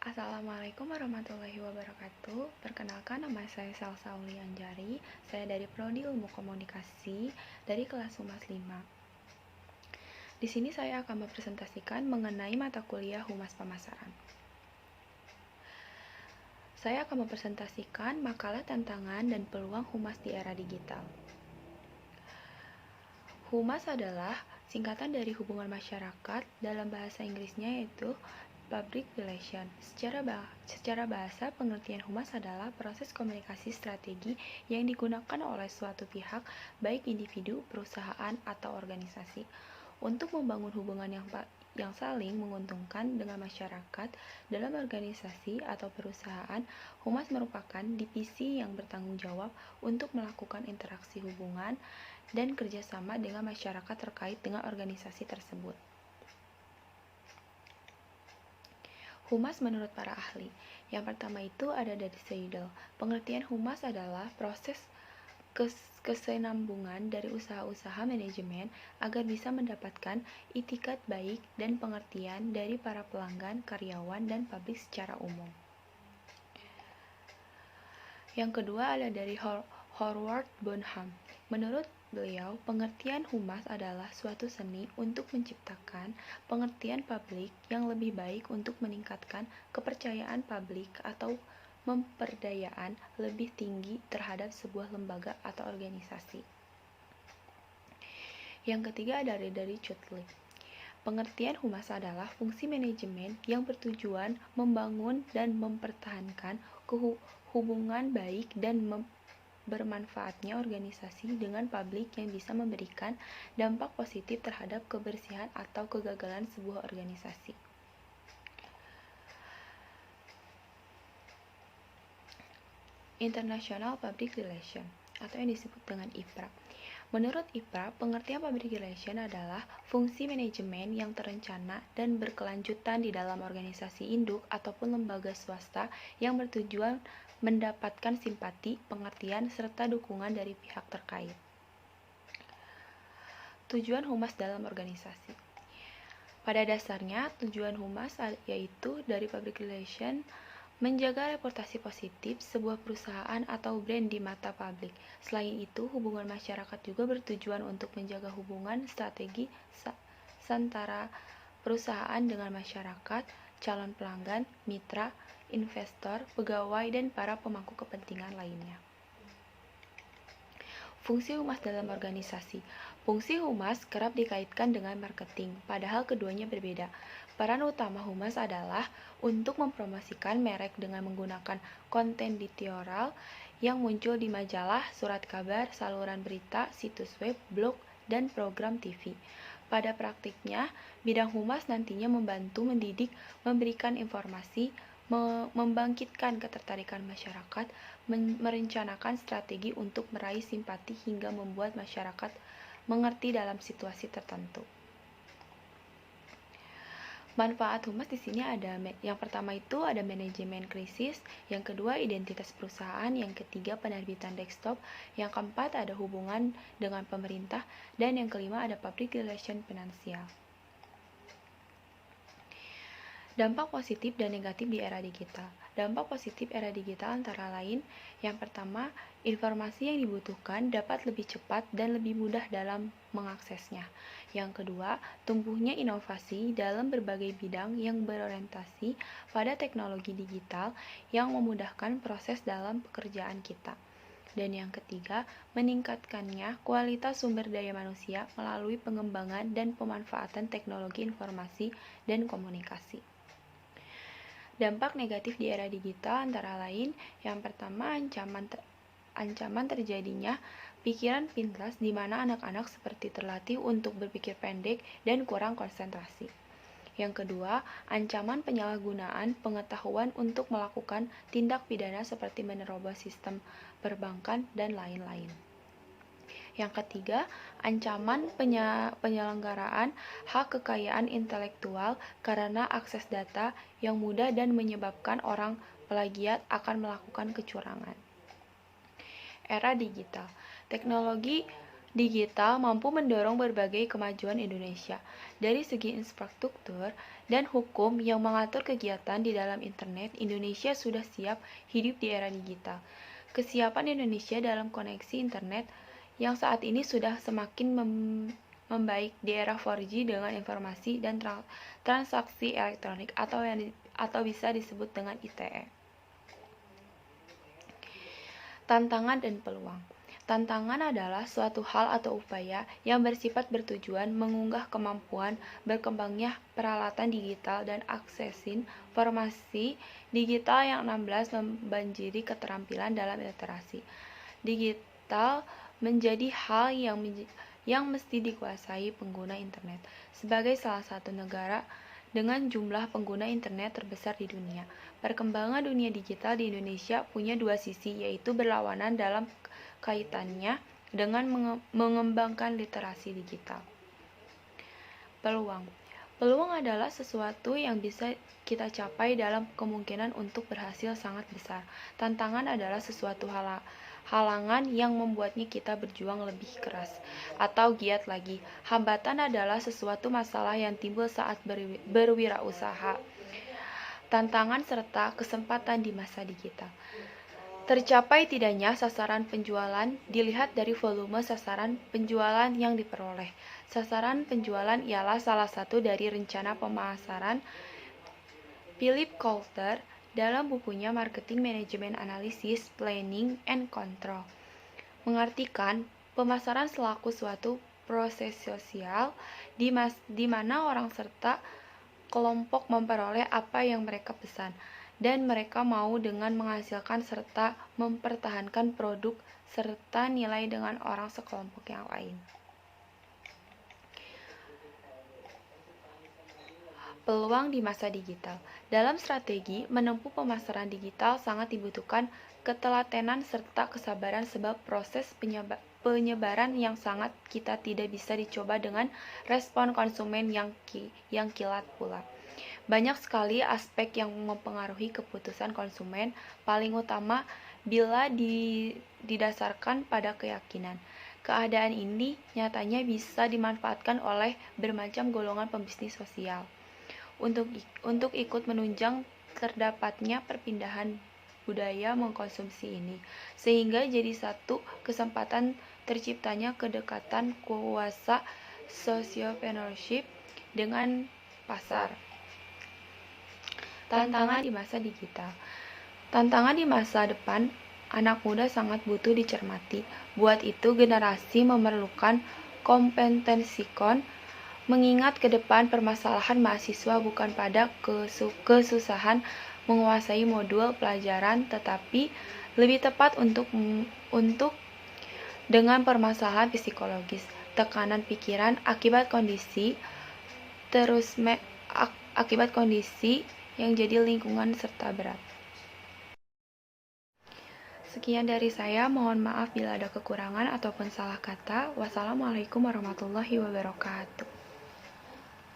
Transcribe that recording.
Assalamualaikum warahmatullahi wabarakatuh. Perkenalkan, nama saya Salsa Ulianjari. Saya dari Prodi Ilmu Komunikasi dari kelas Humas 5. Di sini saya akan mempresentasikan mengenai mata kuliah Humas Pemasaran. Saya akan mempresentasikan makalah tantangan dan peluang humas di era digital. Humas adalah singkatan dari hubungan masyarakat, dalam bahasa Inggrisnya yaitu Public Relation. Secara bahasa, pengertian humas adalah proses komunikasi strategi yang digunakan oleh suatu pihak, baik individu, perusahaan, atau organisasi, untuk membangun hubungan yang saling menguntungkan dengan masyarakat. Dalam organisasi atau perusahaan, humas merupakan divisi yang bertanggung jawab untuk melakukan interaksi hubungan dan kerjasama dengan masyarakat terkait dengan organisasi tersebut. Humas menurut para ahli. Yang pertama itu ada dari Seidel. Pengertian humas adalah proses kesinambungan dari usaha-usaha manajemen agar bisa mendapatkan itikat baik dan pengertian dari para pelanggan, karyawan, dan publik secara umum. Yang kedua ada dari Howard Bonham. Menurut beliau, pengertian humas adalah suatu seni untuk menciptakan pengertian publik yang lebih baik untuk meningkatkan kepercayaan publik atau memperdayaan lebih tinggi terhadap sebuah lembaga atau organisasi. Yang ketiga ada dari Chudley. Pengertian humas adalah fungsi manajemen yang bertujuan membangun dan mempertahankan hubungan baik dan bermanfaatnya organisasi dengan publik yang bisa memberikan dampak positif terhadap kebersihan atau kegagalan sebuah organisasi. International Public Relation atau yang disebut dengan IPRA. Menurut IPRA, pengertian public relation adalah fungsi manajemen yang terencana dan berkelanjutan di dalam organisasi induk ataupun lembaga swasta yang bertujuan mendapatkan simpati, pengertian, serta dukungan dari pihak terkait. Tujuan humas dalam organisasi. Pada dasarnya, tujuan humas yaitu dari public relation menjaga reputasi positif sebuah perusahaan atau brand di mata publik. Selain itu, hubungan masyarakat juga bertujuan untuk menjaga hubungan strategi antara perusahaan dengan masyarakat, calon pelanggan, mitra, investor, pegawai, dan para pemangku kepentingan lainnya. Fungsi humas dalam organisasi. Fungsi humas kerap dikaitkan dengan marketing, padahal keduanya berbeda. Peran utama humas adalah untuk mempromosikan merek dengan menggunakan konten editorial yang muncul di majalah, surat kabar, saluran berita, situs web, blog, dan program TV. Pada praktiknya, bidang humas nantinya membantu mendidik, memberikan informasi, membangkitkan ketertarikan masyarakat, merencanakan strategi untuk meraih simpati hingga membuat masyarakat mengerti dalam situasi tertentu. Manfaat humas di sini ada yang pertama itu ada manajemen krisis, yang kedua identitas perusahaan, yang ketiga penerbitan desktop, yang keempat ada hubungan dengan pemerintah, dan yang kelima ada public relation finansial. Dampak positif dan negatif di era digital. Dampak positif era digital antara lain, yang pertama, informasi yang dibutuhkan dapat lebih cepat dan lebih mudah dalam mengaksesnya. Yang kedua, tumbuhnya inovasi dalam berbagai bidang yang berorientasi pada teknologi digital yang memudahkan proses dalam pekerjaan kita. Dan yang ketiga, meningkatkannya kualitas sumber daya manusia melalui pengembangan dan pemanfaatan teknologi informasi dan komunikasi. Dampak negatif di era digital antara lain, yang pertama ancaman terjadinya pikiran pintas di mana anak-anak seperti terlatih untuk berpikir pendek dan kurang konsentrasi. Yang kedua, ancaman penyalahgunaan pengetahuan untuk melakukan tindak pidana seperti menerobos sistem perbankan dan lain-lain. Yang ketiga, ancaman penyelenggaraan hak kekayaan intelektual karena akses data yang mudah dan menyebabkan orang plagiat akan melakukan kecurangan. Era digital. Teknologi digital mampu mendorong berbagai kemajuan Indonesia. Dari segi infrastruktur dan hukum yang mengatur kegiatan di dalam internet, Indonesia sudah siap hidup di era digital. Kesiapan Indonesia dalam koneksi internet yang saat ini sudah semakin membaik di era 4G dengan informasi dan transaksi elektronik atau bisa disebut dengan ITE. Tantangan dan peluang. Tantangan adalah suatu hal atau upaya yang bersifat bertujuan mengunggah kemampuan berkembangnya peralatan digital dan aksesin informasi digital yang 16 membanjiri keterampilan dalam literasi digital menjadi hal yang mesti dikuasai pengguna internet. Sebagai salah satu negara dengan jumlah pengguna internet terbesar di dunia, perkembangan dunia digital di Indonesia punya dua sisi, yaitu berlawanan dalam kaitannya dengan mengembangkan literasi digital. Peluang. Peluang adalah sesuatu yang bisa kita capai dalam kemungkinan untuk berhasil sangat besar. Tantangan adalah sesuatu halangan yang membuatnya kita berjuang lebih keras atau giat lagi. Hambatan adalah sesuatu masalah yang timbul saat berwirausaha. Tantangan serta kesempatan di masa digital. Tercapai tidaknya sasaran penjualan dilihat dari volume sasaran penjualan yang diperoleh. Sasaran penjualan ialah salah satu dari rencana pemasaran. Philip Kotler dalam bukunya Marketing Management Analysis, Planning and Control mengartikan pemasaran selaku suatu proses sosial di mana orang serta kelompok memperoleh apa yang mereka pesan dan mereka mau dengan menghasilkan serta mempertahankan produk serta nilai dengan orang sekelompok yang lain. Peluang di masa digital. Dalam strategi menempuh pemasaran digital sangat dibutuhkan ketelatenan serta kesabaran sebab proses penyebaran yang sangat kita tidak bisa dicoba dengan respon konsumen yang kilat pula. Banyak sekali aspek yang mempengaruhi keputusan konsumen, paling utama bila didasarkan pada keyakinan. Keadaan ini nyatanya bisa dimanfaatkan oleh bermacam golongan pembisnis sosial untuk ikut menunjang terdapatnya perpindahan budaya mengkonsumsi ini, sehingga jadi satu kesempatan terciptanya kedekatan kuasa sociopreneurship dengan pasar. Tantangan di masa digital. Tantangan di masa depan, anak muda sangat butuh dicermati. Buat itu, generasi memerlukan kompetensikon, mengingat ke depan permasalahan mahasiswa bukan pada kesusahan menguasai modul pelajaran, tetapi lebih tepat untuk dengan permasalahan psikologis, tekanan pikiran akibat kondisi yang jadi lingkungan serta berat. Sekian dari saya, mohon maaf bila ada kekurangan ataupun salah kata. Wassalamualaikum warahmatullahi wabarakatuh.